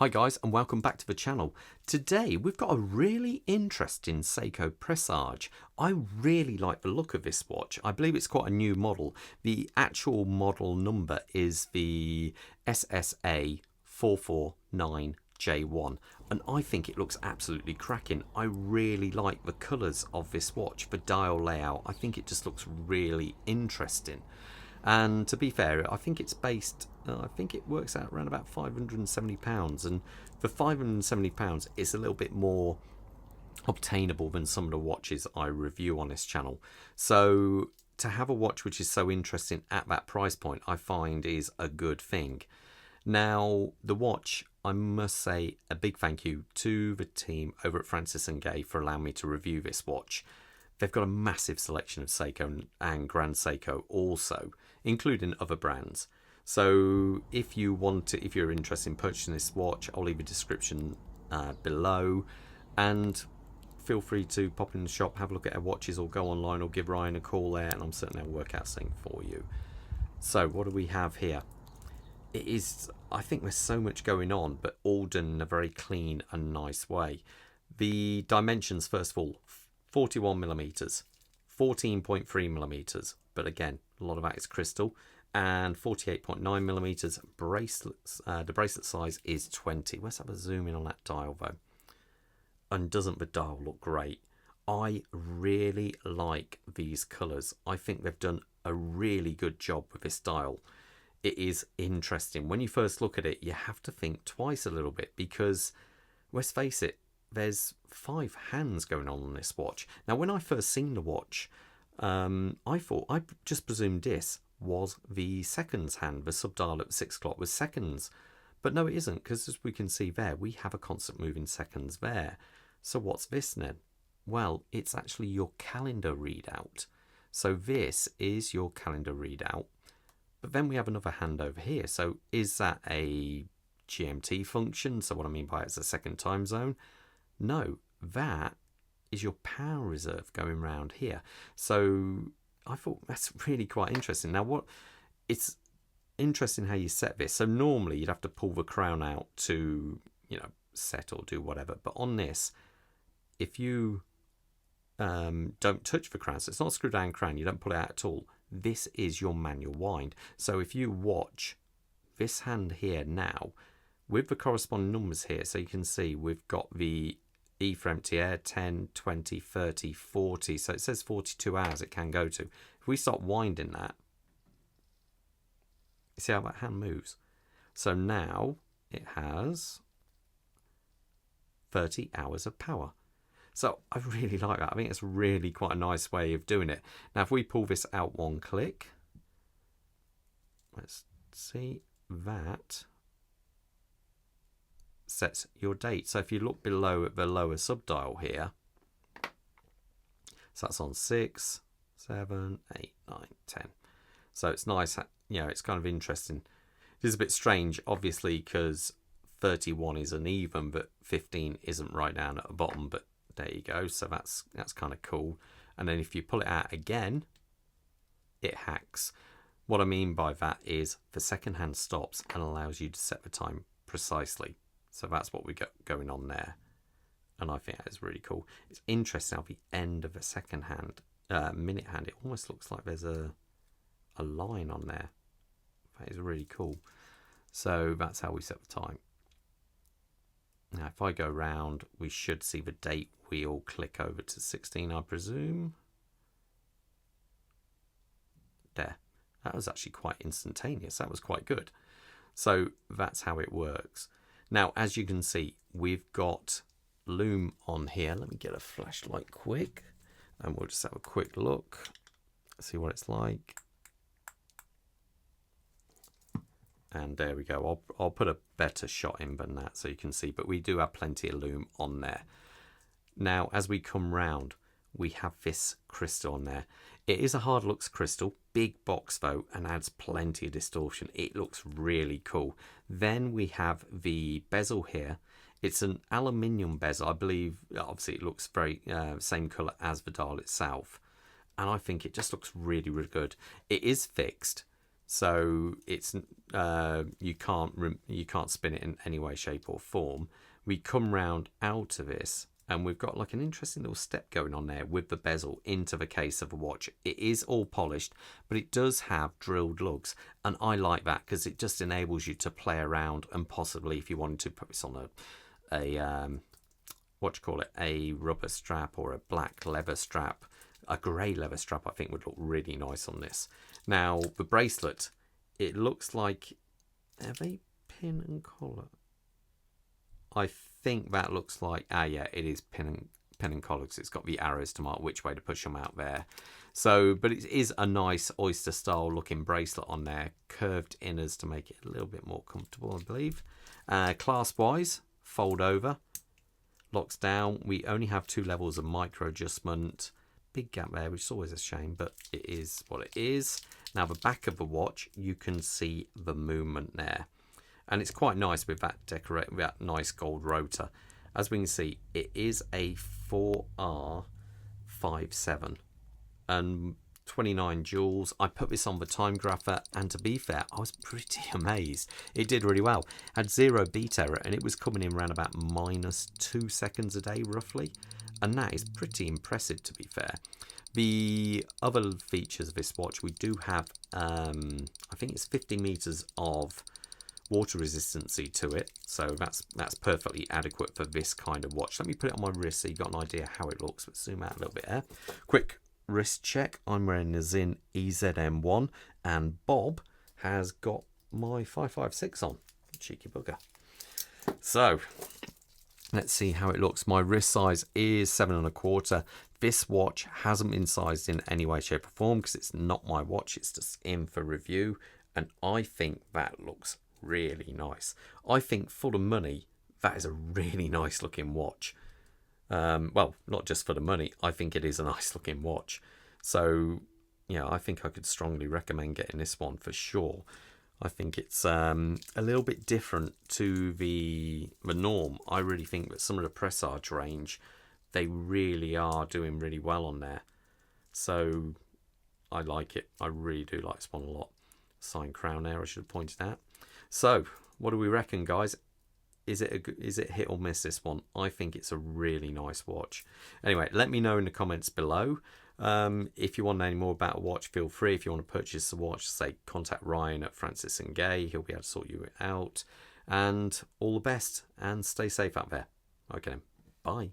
Hi guys, and welcome back to the channel. Today we've got a really interesting Seiko Presage. I really like the look of this watch. I believe it's quite a new model. The actual model number is the SSA 449J1 and I think it looks absolutely cracking. I really like the colours of this watch, the dial layout. I think it just looks really interesting. And to be fair, I think it's based, I think it works out around about £570, and for £570 it's a little bit more obtainable than some of the watches I review on this channel. So to have a watch which is so interesting at that price point, I find is a good thing. Now the watch, I must say a big thank you to the team over at Francis Gaye for allowing me to review this watch. They've got a massive selection of Seiko and Grand Seiko also, including other brands. So if you want to, if you're interested in purchasing this watch, I'll leave a description below, and feel free to pop in the shop, have a look at our watches, or go online or give Ryan a call there, and I'm certainly will work out something for you. So what do we have here? It is, I think there's so much going on, but all done in a very clean and nice way. The dimensions, first of all, 41mm, 14.3mm, but again, a lot of that is crystal, and 48.9mm bracelets. The bracelet size is 20. Let's have a zoom in on that dial though. And doesn't the dial look great? I really like these colours. I think they've done a really good job with this dial. It is interesting. When you first look at it, you have to think twice a little bit, because let's face it, there's 5 hands going on this watch. Now, when I first seen the watch, I just presumed this was the seconds hand. The subdial at 6 o'clock was seconds. But no, it isn't, because as we can see there, we have a constant moving seconds there. So what's this then? Well, it's actually your calendar readout. So this is your calendar readout. But then we have another hand over here. So is that a GMT function? So what I mean by it's a second time zone? No, that is your power reserve going round here. So I thought that's really quite interesting. Now, it's interesting how you set this. So normally you'd have to pull the crown out to, set or do whatever. But on this, if you don't touch the crown, so it's not a screw down crown, you don't pull it out at all. This is your manual wind. So if you watch this hand here now, with the corresponding numbers here, so you can see we've got the E for empty air, 10, 20, 30, 40. So it says 42 hours it can go to. If we start winding that, you see how that hand moves? So now it has 30 hours of power. So I really like that. I think it's really quite a nice way of doing it. Now, if we pull this out one click, let's see, that sets your date. So if you look below at the lower subdial here, so that's on 6, 7, 8, 9, 10. So it's nice, it's kind of interesting. It is a bit strange, obviously, because 31 is uneven, but 15 isn't right down at the bottom, but there you go. So that's kind of cool. And then if you pull it out again, it hacks. What I mean by that is the second hand stops and allows you to set the time precisely. So that's what we got going on there, and I think that is really cool. It's interesting how the end of a second hand, minute hand, it almost looks like there's a line on there. That is really cool. So that's how we set the time. Now, if I go round, we should see the date wheel click over to 16, I presume. There. That was actually quite instantaneous. That was quite good. So that's how it works. Now, as you can see, we've got lume on here. Let me get a flashlight quick, and we'll just have a quick look, see what it's like. And there we go. I'll put a better shot in than that so you can see, but we do have plenty of lume on there. Now, as we come round, we have this crystal on there. It is a hard looks crystal, big box though, and adds plenty of distortion. It looks really cool. Then we have the bezel here. It's an aluminium bezel, I believe. Obviously it looks very same color as the dial itself, and I think it just looks really, really good. It is fixed, so it's you can't spin it in any way, shape or form. We come round out of this, and we've got like an interesting little step going on there with the bezel into the case of a watch. It is all polished, but it does have drilled lugs, and I like that because it just enables you to play around, and possibly if you wanted to put this on a rubber strap or a black leather strap, a grey leather strap, I think would look really nice on this. Now the bracelet, it looks like, are they pin and collar? I think that looks like, yeah, it is pin and collar, because it's got the arrows to mark which way to push them out there. So, but it is a nice oyster style looking bracelet on there, curved inners to make it a little bit more comfortable, I believe. Clasp wise, fold over, locks down. We only have 2 levels of micro adjustment. Big gap there, which is always a shame, but it is what it is. Now the back of the watch, you can see the movement there, and it's quite nice with that nice gold rotor. As we can see, it is a 4R57 and 29 joules. I put this on the time grapher, and to be fair, I was pretty amazed. It did really well. Had 0 beat error, and it was coming in around about -2 seconds a day roughly, and that is pretty impressive, to be fair. The other features of this watch, we do have I think it's 50 meters of water resistancy to it, so that's perfectly adequate for this kind of watch. Let me put it on my wrist so you got an idea how it looks. Let's zoom out a little bit there. Quick wrist check. I'm wearing the Zin EZM1, and Bob has got my 556 on. Cheeky bugger. So let's see how it looks. My wrist size is 7 1/4. This watch hasn't been sized in any way, shape or form because it's not my watch. It's just in for review, and I think that looks really nice. I think for the money, that is a really nice looking watch. Well, not just for the money, I think it is a nice looking watch. So yeah, I think I could strongly recommend getting this one for sure. I think it's a little bit different to the norm. I really think that some of the Presage range, they really are doing really well on there. So I like it. I really do like this one a lot. Signed crown there, I should have pointed out. So what do we reckon, guys? Is it hit or miss, this one? I think it's a really nice watch. Anyway, let me know in the comments below. If you want to know any more about a watch, feel free. If you want to purchase a watch, say contact Ryan at Francis Gaye. He'll be able to sort you out. And all the best, and stay safe out there. Okay then, bye.